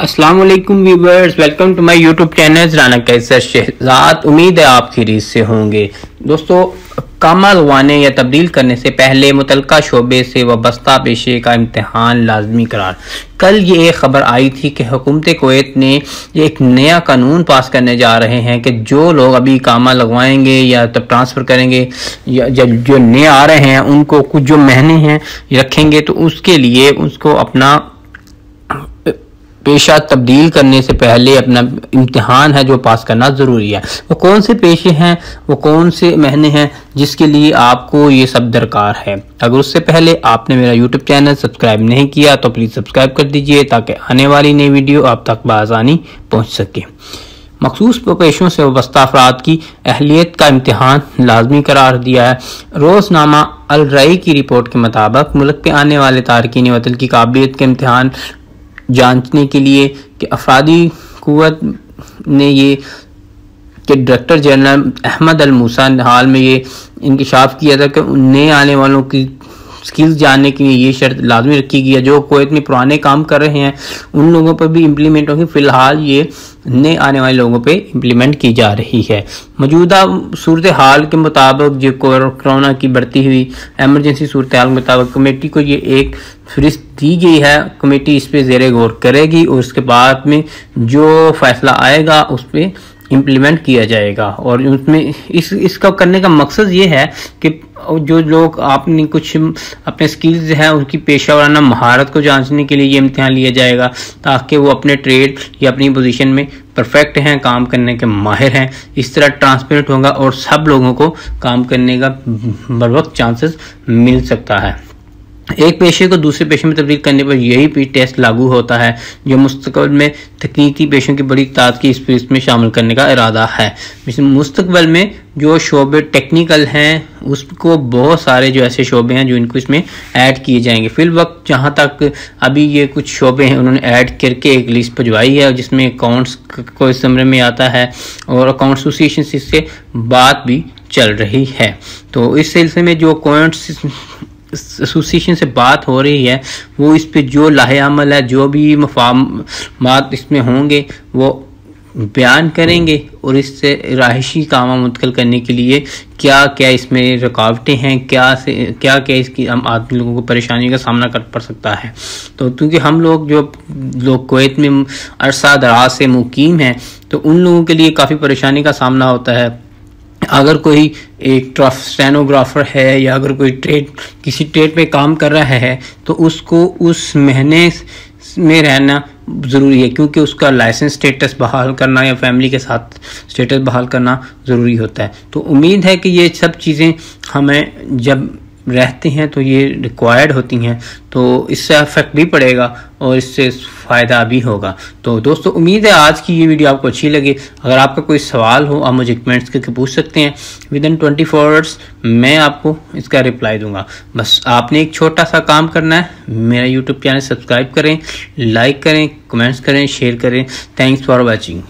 अस्सलाम वालेकुम viewers, welcome to my YouTube channel Rana Qaiser Shahzad. उम्मीद है आप खैरियत से होंगे। दोस्तों, कामा लगवाने या तब्दील करने से पहले मुतलका शोबे से वाबस्ता पेशे का इम्तिहान लाजमी करार। कल ये एक खबर आई थी कि हुकूमत कुवैत ने एक नया कानून पास करने जा रहे हैं कि जो लोग अभी कामा लगवाएंगे या तब ट्रांसफ़र करेंगे या जब जो नए आ रहे हैं उनको कुछ जो महीने हैं रखेंगे तो उसके लिए उसको अपना पेशा तब्दील करने से पहले अपना इम्तिहान है जो पास करना ज़रूरी है। वो कौन से पेशे हैं, वो कौन से महीने हैं जिसके लिए आपको ये सब दरकार है। अगर उससे पहले आपने मेरा यूट्यूब चैनल सब्सक्राइब नहीं किया तो प्लीज़ सब्सक्राइब कर दीजिए ताकि आने वाली नई वीडियो आप तक बआसानी पहुँच सके। मखसूस पेशों से वाबस्ता अफराद की अहलियत का इम्तिहान लाजमी करार दिया है। रोज़नामा अल रई की रिपोर्ट के मुताबिक मुल्क के आने वाले तारकीन वतन की काबिलियत के इम्तिहान जांचने के लिए कि अफरादी कुव्वत ने ये कि डायरेक्टर जनरल अहमद अल मूसा ने हाल में ये इंकशाफ किया था कि नए आने वालों की स्किल्स जानने के लिए ये शर्त लाजमी रखी गई है। जो कुवैत में पुराने काम कर रहे हैं उन लोगों पर भी इम्प्लीमेंट होगी। फ़िलहाल ये नए आने वाले लोगों पे इम्प्लीमेंट की जा रही है। मौजूदा सूरत हाल के मुताबिक जो कोरोना की बढ़ती हुई एमरजेंसी सूरत हाल के मुताबिक कमेटी को ये एक फहरिस्त दी गई है। कमेटी इस पर ज़ेरे गौर करेगी और उसके बाद में जो फैसला आएगा उस पर इम्प्लीमेंट किया जाएगा। और उसमें इसका करने का मकसद ये है कि जो लोग आपने कुछ अपने स्किल्स हैं उनकी पेशा वाराना महारत को जांचने के लिए ये इम्तिहान लिया जाएगा ताकि वो अपने ट्रेड या अपनी पोजीशन में परफेक्ट हैं, काम करने के माहिर हैं। इस तरह ट्रांसपेरेंट होगा और सब लोगों को काम करने का बर वक्त चांसेस मिल सकता है। एक पेशे को दूसरे पेशे में तब्दील करने पर यही टेस्ट लागू होता है जो मुस्तकबिल में तकनीकी पेशों की बड़ी तादाद की इस में शामिल करने का इरादा है। मुस्तकबिल में जो शोबे टेक्निकल हैं उसको बहुत सारे जो ऐसे शोबे हैं जो इनको इसमें ऐड किए जाएंगे। फिल वक्त जहाँ तक अभी ये कुछ शोबे हैं उन्होंने ऐड करके एक लिस्ट भिजवाई है जिसमें अकाउंट्स को इस समरे में आता है और अकाउंट एसोसिएशन से इससे बात भी चल रही है। तो इस सिलसिले में जो अकाउंट्स एसोसिएशन से बात हो रही है वो इस पे जो लाहे अमल है, जो भी मफाहमात इसमें होंगे वो बयान करेंगे और इससे रहायशी काम मुंतकिल करने के लिए क्या क्या इसमें रुकावटें हैं, क्या इसकी हम आदमी लोगों को परेशानी का सामना कर पड़ सकता है। तो क्योंकि हम लोग जो लोग कुवैत में अरसा दराज से मुकीम हैं तो उन लोगों के लिए काफ़ी परेशानी का सामना होता है। अगर कोई एक स्टेनोग्राफर है या अगर कोई किसी ट्रेड पे काम कर रहा है तो उसको उस महीने में रहना ज़रूरी है क्योंकि उसका लाइसेंस स्टेटस बहाल करना या फैमिली के साथ स्टेटस बहाल करना ज़रूरी होता है। तो उम्मीद है कि ये सब चीज़ें हमें जब रहते हैं तो ये रिक्वायर्ड होती हैं तो इससे इफेक्ट भी पड़ेगा और इससे फ़ायदा भी होगा। तो दोस्तों, उम्मीद है आज की ये वीडियो आपको अच्छी लगे। अगर आपका कोई सवाल हो आप मुझे कमेंट्स करके पूछ सकते हैं। विदिन 24 आवर्स मैं आपको इसका रिप्लाई दूंगा। बस आपने एक छोटा सा काम करना है, मेरा यूट्यूब चैनल सब्सक्राइब करें, लाइक करें, कमेंट्स करें, शेयर करें। Thanks for watching.